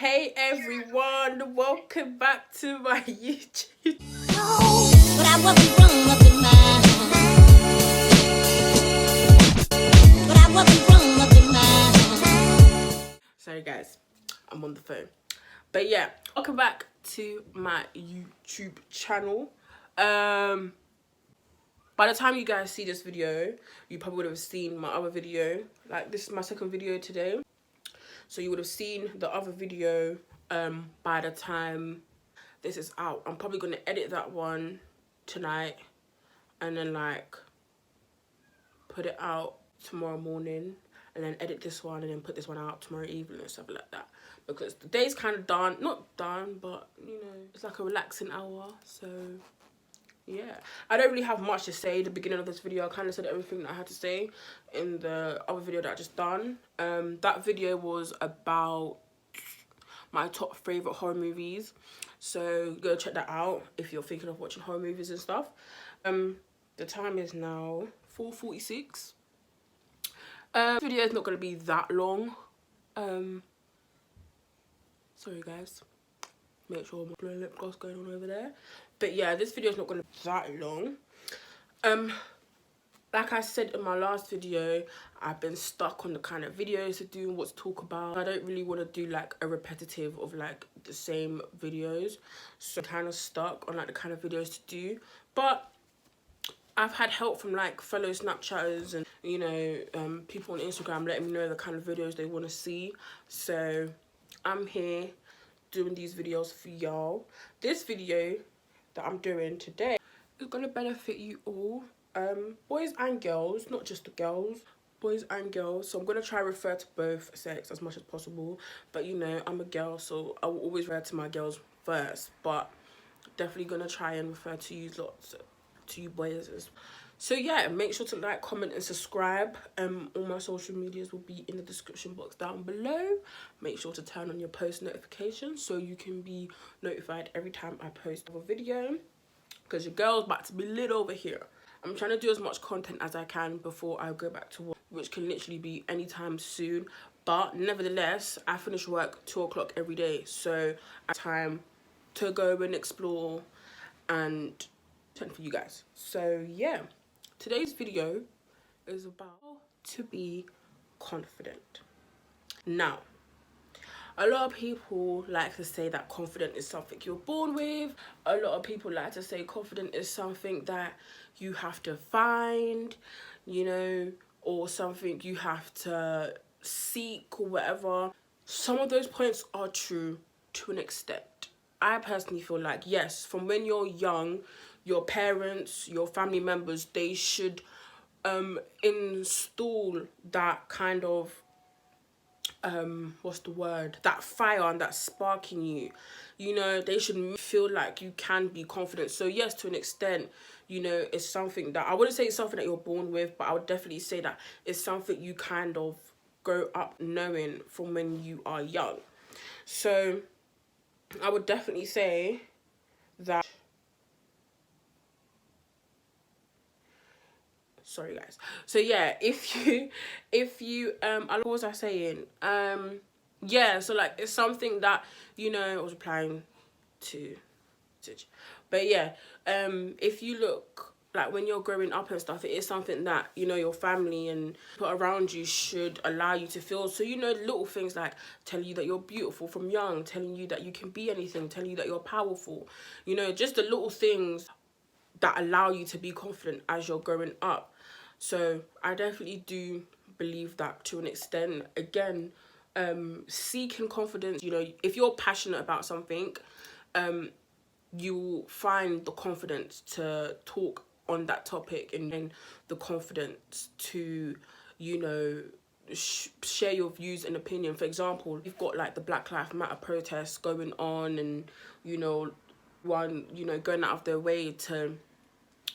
Hey everyone, welcome back to my YouTube. But I wasn't wrong up in my But I wasn't wrong up in my Sorry guys, I'm on the phone. But yeah, welcome back to my YouTube channel. By the time you guys see this video, you probably would have seen my other video. Like, this is my second video today. So you would have seen the other video by the time this is out. I'm probably going to edit that one tonight and then like put it out tomorrow morning, and then edit this one and then put this one out tomorrow evening and stuff like that, because the day's kind of done, not done, but you know, it's like a relaxing hour. So yeah, I don't really have much to say. The beginning of this video, I kind of said everything that I had to say in the other video that I just done. That video was about my top favorite horror movies, so go check that out if you're thinking of watching horror movies and stuff. The time is now 4:46. This video is not going to be that long. Sorry guys, make sure my lip gloss going on over there. But yeah, this video is not going to be that long. Like I said in my last video, I've been stuck on the kind of videos to do and what to talk about. I don't really want to do like a repetitive of like the same videos, so I'm kind of stuck on like the kind of videos to do. But I've had help from like fellow Snapchatters and, you know, people on Instagram letting me know the kind of videos they want to see. So I'm here doing these videos for y'all. This video that I'm doing today is going to benefit you all, boys and girls, not just the girls, boys and girls. So I'm going to try to refer to both sex as much as possible, but you know, I'm a girl, so I will always refer to my girls first, but definitely going to try and refer to you lots, to you boys as well. So yeah, make sure to like, comment and subscribe. All my social medias will be in the description box down below. Make sure to turn on your post notifications so you can be notified every time I post a video, because your girl's about to be lit over here. I'm trying to do as much content as I can before I go back to work, which can literally be anytime soon. But nevertheless, I finish work 2 o'clock every day, so I have time to go and explore and for you guys. So yeah, today's video is about how to be confident. Now, a lot of people like to say that confident is something you're born with. A lot of people like to say confident is something that you have to find, you know, or something you have to seek or whatever. Some of those points are true to an extent. I personally feel like, yes, from when you're young, your parents, your family members, they should install that kind of what's the word, that fire and that spark in you. You know, they should feel like you can be confident. So yes, to an extent, you know, it's something that I wouldn't say it's something that you're born with, but I would definitely say that it's something you kind of grow up knowing from when you are young. So I would definitely say that, sorry guys, so yeah, if you what was I saying, yeah, so like, it's something that, you know, I was replying to but yeah, if you look, like, when you're growing up and stuff, it is something that, you know, your family and people around you should allow you to feel. So, you know, little things like telling you that you're beautiful from young, telling you that you can be anything, telling you that you're powerful, you know, just the little things that allow you to be confident as you're growing up. So I definitely do believe that to an extent. Again, seeking confidence, you know, if you're passionate about something, you find the confidence to talk on that topic, and the confidence to, you know, share your views and opinion. For example, you've got like the Black Lives Matter protests going on, and, you know, one, you know, going out of their way to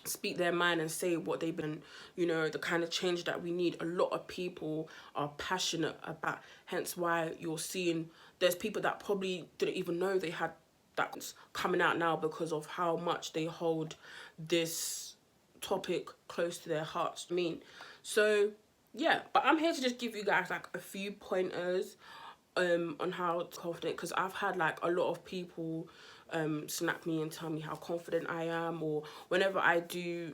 speak their mind and say what they've been, you know, the kind of change that we need. A lot of people are passionate about, hence why you're seeing there's people that probably didn't even know they had that coming out now, because of how much they hold this topic close to their hearts. I mean, so yeah, but I'm here to just give you guys like a few pointers on how confident, because I've had like a lot of people snap me and tell me how confident I am, or whenever I do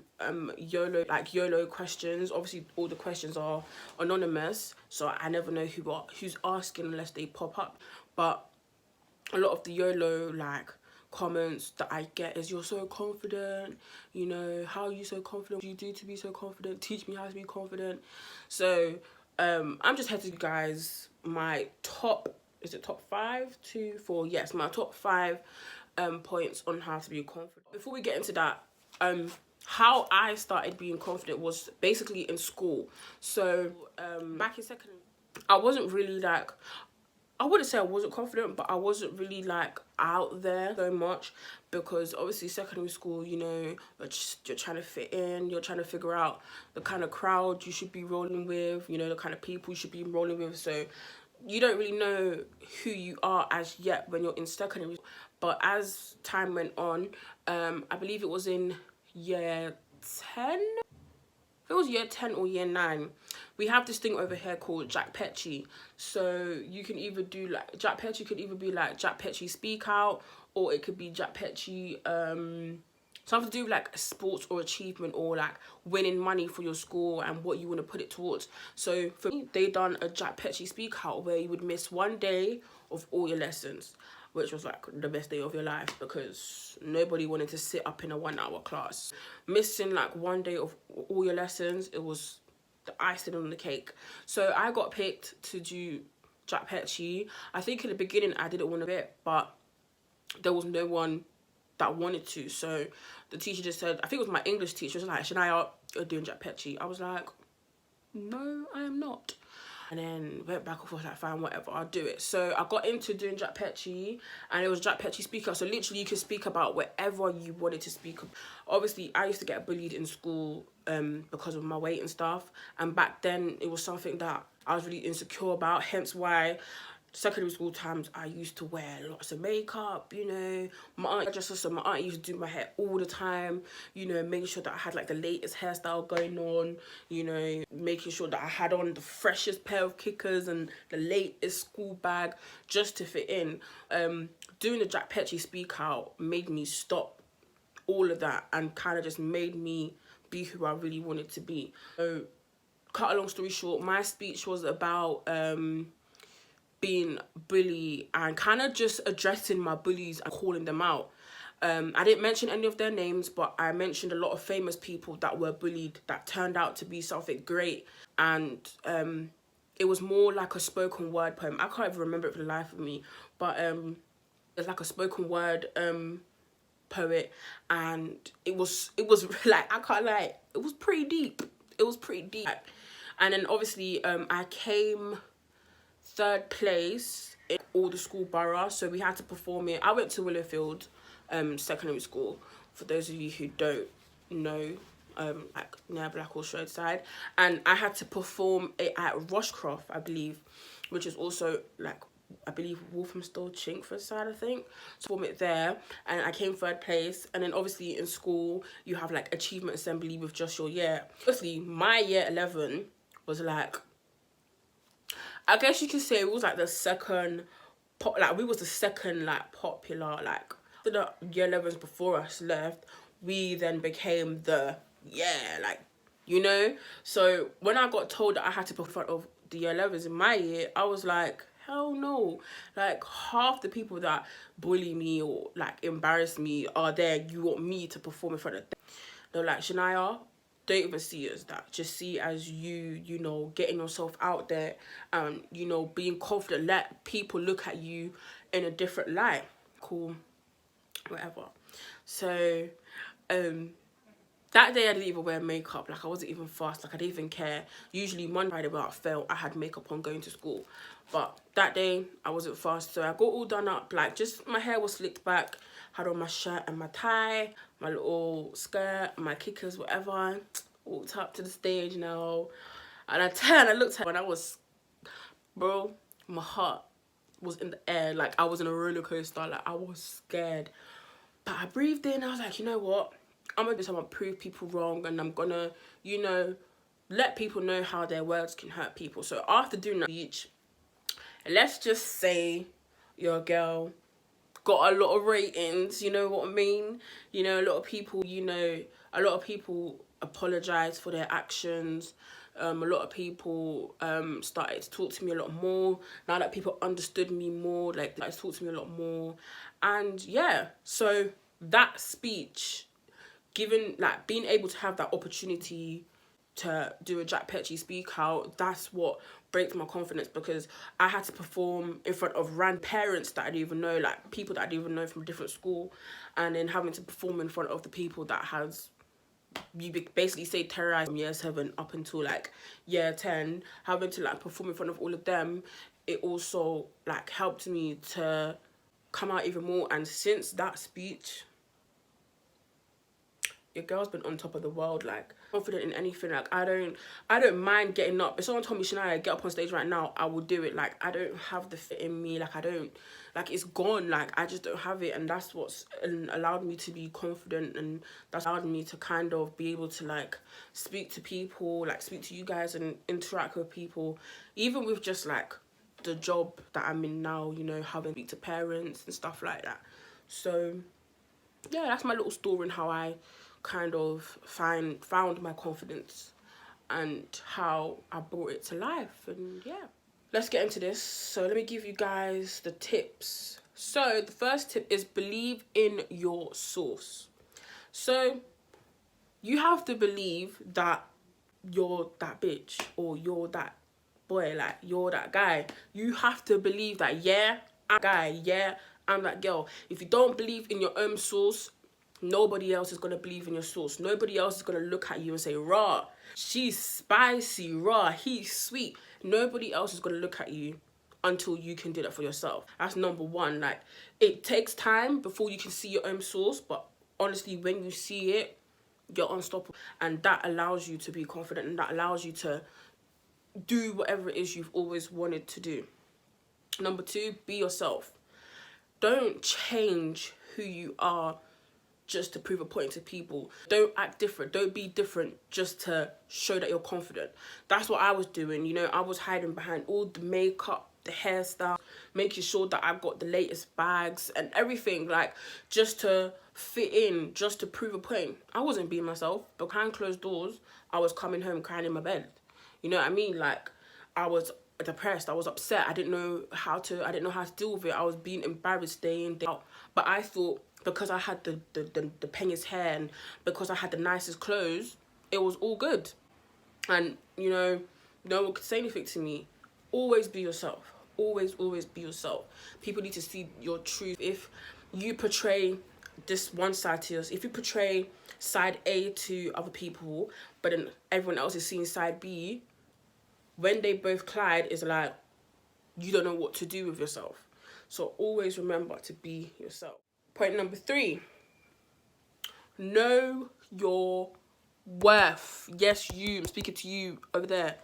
YOLO questions. Obviously all the questions are anonymous, so I never know who's asking unless they pop up. But a lot of the YOLO like comments that I get is, you're so confident, you know, how are you so confident, what do you do to be so confident, teach me how to be confident. So I'm just here to you guys my top, is it top 5 to 4, yes, my top 5 points on how to be confident. Before we get into that, how I started being confident was basically in school. So back in secondary, I wasn't really like, I wouldn't say I wasn't confident, but I wasn't really like out there so much, because obviously secondary school, you know, you're trying to fit in, you're trying to figure out the kind of crowd you should be rolling with, you know, the kind of people you should be rolling with. So you don't really know who you are as yet when you're in secondary. But as time went on, I believe it was in year 10, if it was year 10 or year 9, we have this thing over here called Jack Petchy. So you can either do like, Jack Petchy could either be like Jack Petchy Speak Out, or it could be Jack Petchy something to do with like sports or achievement, or like winning money for your school and what you want to put it towards. So for me, they done a Jack Petchy Speak Out where you would miss one day of all your lessons, which was like the best day of your life, because nobody wanted to sit up in a 1-hour class. Missing like one day of all your lessons, it was the icing on the cake. So I got picked to do Jack Petchy. I think in the beginning I didn't want to do it, but there was no one that wanted to. So the teacher just said, I think it was my English teacher, was like, Shania, you're doing Jack Petchy. I was like, no, I am not. And then went back and forth, like, fine, whatever, I'll do it. So I got into doing Jack Petchy, and it was Jack Petchy Speak Out. So literally you could speak about whatever you wanted to speak about. Obviously I used to get bullied in school because of my weight and stuff, and back then it was something that I was really insecure about, hence why secondary school times I used to wear lots of makeup, you know. My aunt used to do my hair all the time, you know, making sure that I had like the latest hairstyle going on, you know, making sure that I had on the freshest pair of kickers and the latest school bag just to fit in. Doing the Jack Petchy Speak Out made me stop all of that and kind of just made me be who I really wanted to be. So cut a long story short, my speech was about being bully and kind of just addressing my bullies and calling them out. I didn't mention any of their names, but I mentioned a lot of famous people that were bullied that turned out to be something great. And it was more like a spoken word poem. I can't even remember it for the life of me, but it's like a spoken word poet, and it was like, I can't lie, it was pretty deep. It was pretty deep. And then obviously I came 3rd place in all the school boroughs, so we had to perform it. I went to Willowfield secondary school, for those of you who don't know, like near Blackwall Road side, and I had to perform it at Rushcroft, I believe, which is also like, I believe, Walthamstow, Chingford side, I think. So perform it there, and I came 3rd place. And then obviously in school you have like achievement assembly with just your year. Obviously my year 11 was like, I guess you could say it was like the second, like we was the second like popular, like after the year 11s before us left, we then became the, yeah, like, you know. So when I got told that I had to perform in front of the year 11s in my year, I was like, hell no. Like half the people that bully me or like embarrass me are there, you want me to perform in front of them. They're like, Shania, don't even see it as that. Just see it as you know, getting yourself out there and, you know, being confident. Let people look at you in a different light. Cool, whatever. So that day I didn't even wear makeup. Like I wasn't even fast. Like I didn't even care. Usually Monday, Friday without fail, I had makeup on going to school. But that day I wasn't fast, so I got all done up. Like just my hair was slicked back, had on my shirt and my tie, my little skirt, my kickers, whatever. Walked up to the stage now, and I turned, I looked at her, and I was, bro, my heart was in the air. Like I was in a roller coaster. Like I was scared, but I breathed in. I was like, you know what, I'm gonna do something, prove people wrong, and I'm gonna, you know, let people know how their words can hurt people. So after doing that speech, let's just say your girl got a lot of ratings, you know what I mean? You know, a lot of people apologize for their actions. A lot of people started to talk to me a lot more. Now that people understood me more, like, they talk to me a lot more. And yeah, so that speech, being able to have that opportunity to do a Jack Petchy speak out, that's what breaks my confidence, because I had to perform in front of random parents that I didn't even know, like people that I didn't even know from a different school, and then having to perform in front of the people that has, you basically say, terrorized from year 7 up until like year 10, having to like perform in front of all of them, it also like helped me to come out even more. And since that speech, your girl's been on top of the world, like confident in anything. Like I don't mind getting up. If someone told me, Shania, get up on stage right now, I will do it. Like I don't have the fit in me, like I don't, like it's gone, like I just don't have it. And that's what's allowed me to be confident, and that's allowed me to kind of be able to like speak to people, like speak to you guys and interact with people, even with just like the job that I'm in now, you know, having to speak to parents and stuff like that. So yeah, that's my little story and how I kind of found my confidence and how I brought it to life. And yeah, let's get into this. So let me give you guys the tips. So the first tip is believe in your source. So you have to believe that you're that bitch, or you're that boy, like you're that guy. You have to believe that, yeah, I'm that guy, yeah, I'm that girl. If you don't believe in your own source, nobody else is going to believe in your source. Nobody else is going to look at you and say, rah, she's spicy, rah, he's sweet. Nobody else is going to look at you until you can do that for yourself. That's number one. Like, it takes time before you can see your own source, but honestly, when you see it, you're unstoppable. And that allows you to be confident, and that allows you to do whatever it is you've always wanted to do. Number two, be yourself. Don't change who you are just to prove a point to people. Don't act different. Don't be different just to show that you're confident. That's what I was doing. You know, I was hiding behind all the makeup, the hairstyle, making sure that I've got the latest bags and everything, like just to fit in, just to prove a point. I wasn't being myself. Behind closed doors, I was coming home crying in my bed. You know what I mean? Like, I was depressed, I was upset, I didn't know how to deal with it. I was being embarrassed day in, day out. But I thought, because I had the pengiest hair and because I had the nicest clothes, it was all good. And, you know, no one could say anything to me. Always be yourself. Always be yourself. People need to see your truth. If you portray this one side to us, if you portray side A to other people, but then everyone else is seeing side B, when they both collide, it's like, you don't know what to do with yourself. So always remember to be yourself. Point number 3, know your worth. Yes, you, I'm speaking to you over there.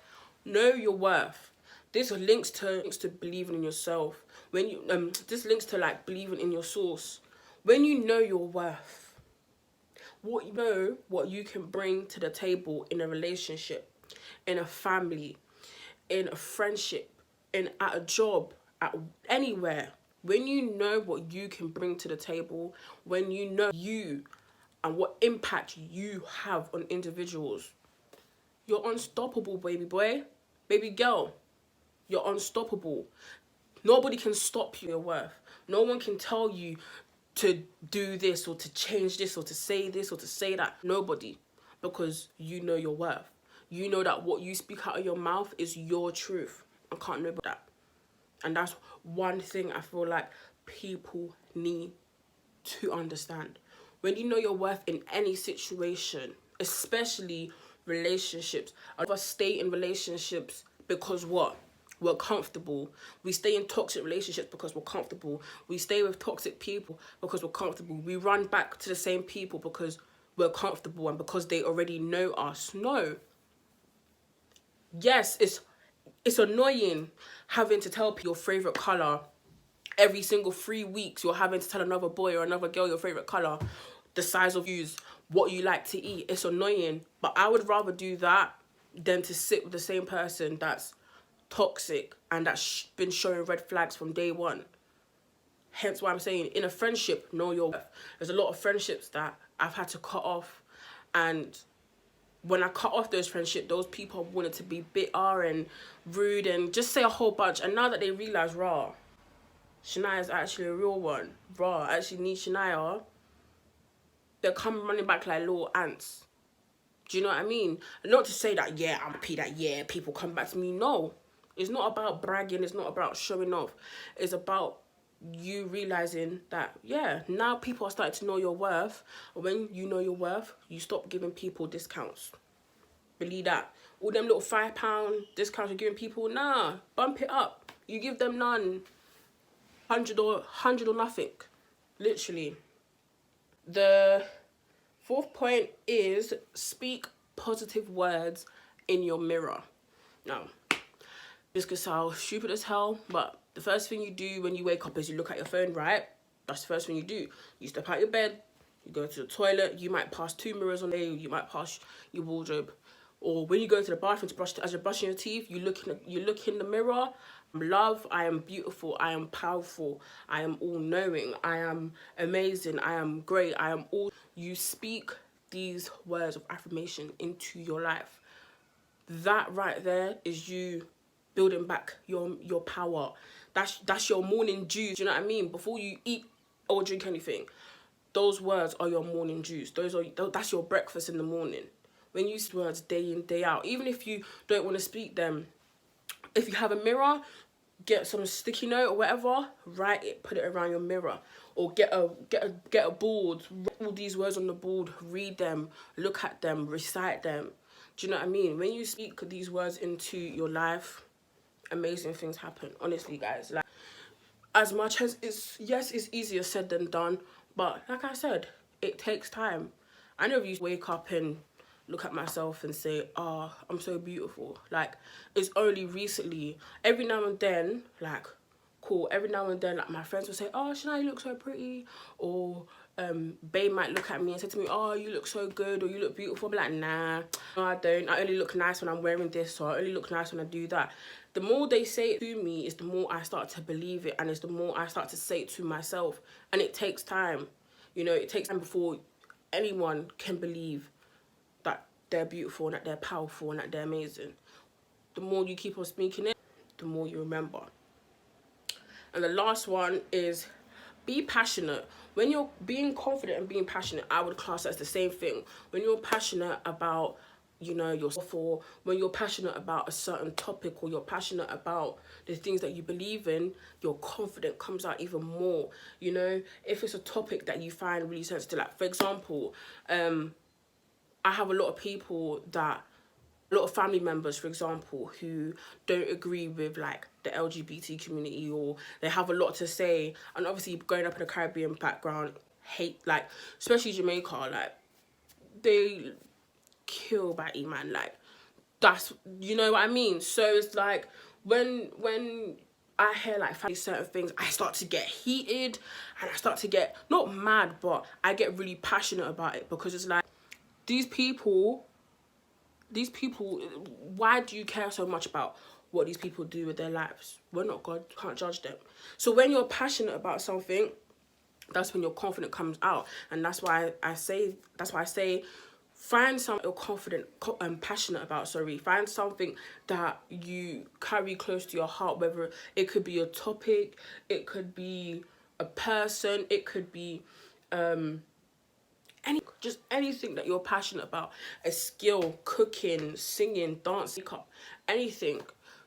Know your worth. This links to believing in yourself. When you this links to like believing in your source. When you know your worth, what you can bring to the table in a relationship, in a family, in a friendship, at a job, at anywhere. When you know what you can bring to the table, when you know you and what impact you have on individuals, you're unstoppable, baby boy, baby girl. You're unstoppable. Nobody can stop your worth. No one can tell you to do this or to change this or to say this or to say that. Nobody. Because you know your worth. You know that what you speak out of your mouth is your truth. I can't know about that. And that's one thing I feel like people need to understand. When you know your worth in any situation, especially relationships, a lot of us stay in relationships because what? We're comfortable. We stay in toxic relationships because we're comfortable. We stay with toxic people because we're comfortable. We run back to the same people because we're comfortable and because they already know us. No. Yes, it's annoying having to tell people your favourite colour every single 3 weeks. You're having to tell another boy or another girl your favourite colour, the size of views, what you like to eat. It's annoying. But I would rather do that than to sit with the same person that's toxic and that's been showing red flags from day one. Hence why I'm saying, in a friendship, know your worth. There's a lot of friendships that I've had to cut off, and when I cut off those friendships, those people wanted to be bitter and rude and just say a whole bunch. And now that they realise, raw, Shania's actually a real one, raw, I actually need Shania, they're coming running back like little ants. Do you know what I mean? Not to say that, yeah, I'm happy that, yeah, people come back to me. No, it's not about bragging. It's not about showing off. It's about you realising that, yeah, now people are starting to know your worth. When you know your worth, you stop giving people discounts. Believe that. All them little £5 discounts you're giving people, nah, bump it up. You give them none. 100 or nothing. Literally. The fourth point is speak positive words in your mirror. Now, this could sound stupid as hell, but the first thing you do when you wake up is you look at your phone, right? That's the first thing you do. You step out your bed, you go to the toilet, you might pass 2 mirrors on there, you might pass your wardrobe. Or when you go to the bathroom to brush, as you're brushing your teeth, you look in the mirror. I'm love, I am beautiful, I am powerful, I am all-knowing, I am amazing, I am great, I am all. You speak these words of affirmation into your life. That right there is you building back your power. That's your morning dew. Do you know what I mean? Before you eat or drink anything, those words are your morning dews. That's your breakfast in the morning. When you use words day in, day out, even if you don't want to speak them, if you have a mirror, get some sticky note or whatever, write it, put it around your mirror, or get a board, write all these words on the board, read them, look at them, recite them. Do you know what I mean? When you speak these words into your life, amazing things happen. Honestly, guys, like, as much as it's easier said than done, but like I said, it takes time. I never used to wake up and look at myself and say, oh, I'm so beautiful. Like, it's only recently, every now and then, like, cool, every now and then, like, my friends will say, oh, Shania, you look so pretty, or babe might look at me and say to me, oh, you look so good, or you look beautiful. I'll be like, nah, no, I don't. I only look nice when I'm wearing this, or I only look nice when I do that. The more they say it to me, is the more I start to believe it, and it's the more I start to say it to myself. And it takes time. You know, it takes time before anyone can believe that they're beautiful and that they're powerful and that they're amazing. The more you keep on speaking it, the more you remember. And the last one is be passionate. When you're being confident and being passionate, I would class that as the same thing. When you're passionate about, you know, yourself, or when you're passionate about a certain topic, or you're passionate about the things that you believe in, your confidence comes out even more. You know, if it's a topic that you find really sensitive, like, for example, I have a lot of family members, for example, who don't agree with, like, the LGBT community, or they have a lot to say. And obviously, growing up in a Caribbean background, hate, like, especially Jamaica, like, they kill Batty, man. Like, that's, you know what I mean? So it's like, when I hear, like, certain things, I start to get heated, and I start to get, not mad, but I get really passionate about it, because it's like, these people, why do you care so much about what these people do with their lives? We're not God, can't judge them. So when you're passionate about something, that's when your confidence comes out. And that's why I say, find something you're confident and passionate about, Find something that you carry close to your heart, whether it could be a topic, it could be a person, it could be just anything that you're passionate about. A skill, cooking, singing, dancing, makeup, anything.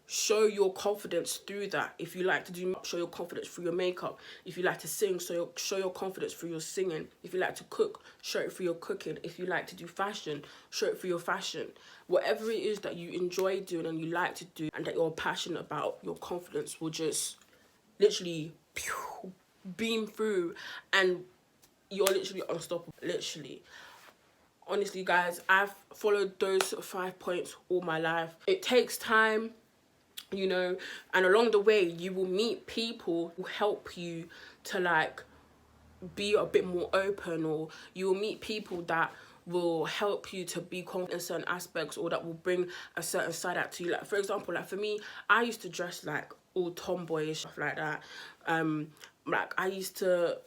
Show your confidence through that. If you like to do makeup, show your confidence through your makeup. If you like to sing, show your confidence through your singing. If you like to cook, show it through your cooking. If you like to do fashion, show it through your fashion. Whatever it is that you enjoy doing and you like to do and that you're passionate about, your confidence will just literally beam through, and you're literally unstoppable. Literally. Honestly, guys, I've followed those 5 points all my life. It takes time, you know, and along the way you will meet people who help you to, like, be a bit more open, or you will meet people that will help you to be confident in certain aspects, or that will bring a certain side out to you. Like for example, like for me, I used to dress like all tomboyish, stuff like that. Like I used to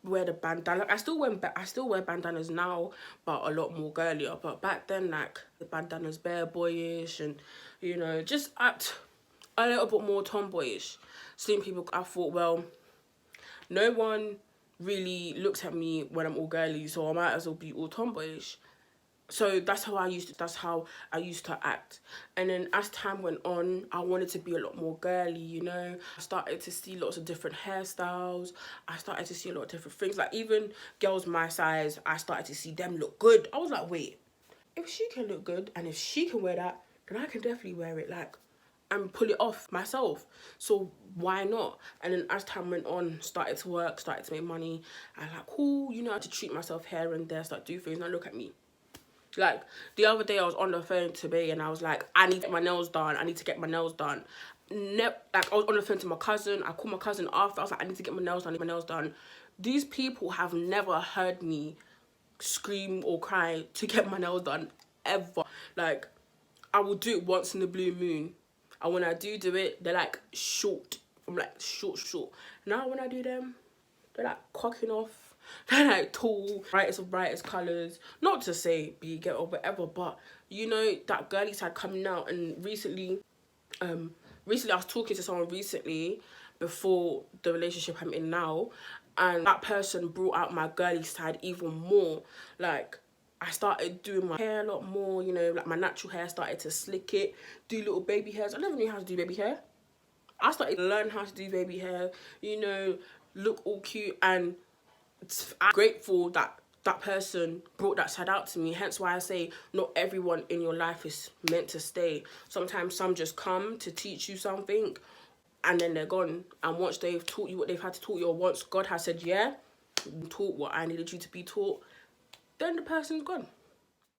wear the bandana. Like, I still wear bandanas now, but a lot more girlier. But back then, like the bandana's bare boyish, and you know, just act a little bit more tomboyish. Seeing people, I thought, well, no one really looks at me when I'm all girly, so I might as well be all tomboyish. So that's how I used to act. And then as time went on, I wanted to be a lot more girly, you know. I started to see lots of different hairstyles. I started to see a lot of different things. Like even girls my size, I started to see them look good. I was like, wait, if she can look good and if she can wear that, then I can definitely wear it, like, and pull it off myself. So why not? And then as time went on, started to work, started to make money. I was like, cool, you know how to treat myself here and there, start do things. Now look at me. Like the other day I was on the phone to Bay and I was like, I need to get my nails done. I need to get my nails done. Like I was on the phone to my cousin. I called my cousin after. I was like, I need to get my nails done. I need my nails done. These people have never heard me scream or cry to get my nails done ever. Like I will do it once in the blue moon. And when I do it, they're like short. I'm like short. Now when I do them, they're like cocking off. They're like tall, brightest colours. Not to say be ghetto or whatever, but you know, that girly side coming out. And recently I was talking to someone recently before the relationship I'm in now, and that person brought out my girly side even more. Like I started doing my hair a lot more, you know, like my natural hair, started to slick it, do little baby hairs. I never knew how to do baby hair. I started to learn how to do baby hair, you know, look all cute. And I'm grateful that that person brought that side out to me. Hence why I say not everyone in your life is meant to stay. Sometimes some just come to teach you something and then they're gone. And once they've taught you what they've had to taught you, or once God has said, yeah, you taught what I needed you to be taught, then the person's gone.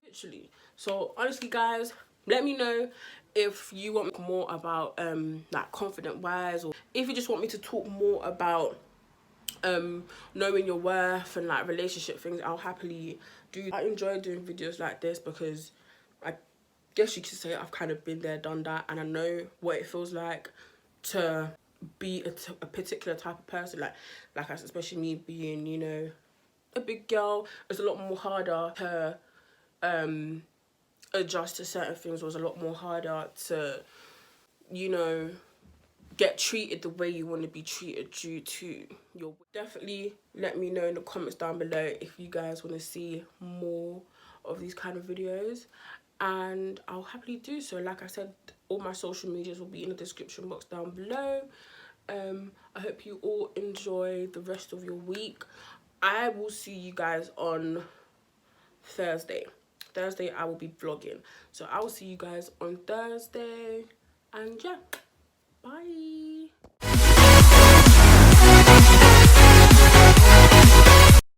Literally. So honestly guys, let me know if you want more about like confident wise, or if you just want me to talk more about knowing your worth and like relationship things. I'll happily do. I enjoy doing videos like this because I guess you could say I've kind of been there, done that, and I know what it feels like to be a particular type of person. Like especially me being, you know, a big girl. It's a lot more harder to adjust to certain things. It was a lot more harder to, you know, get treated the way you want to be treated due to your... Definitely let me know in the comments down below if you guys want to see more of these kind of videos, and I'll happily do so. Like I said, all my social medias will be in the description box down below. I hope you all enjoy the rest of your week. I will see you guys on Thursday. I will be vlogging, so I will see you guys on Thursday, and yeah, bye.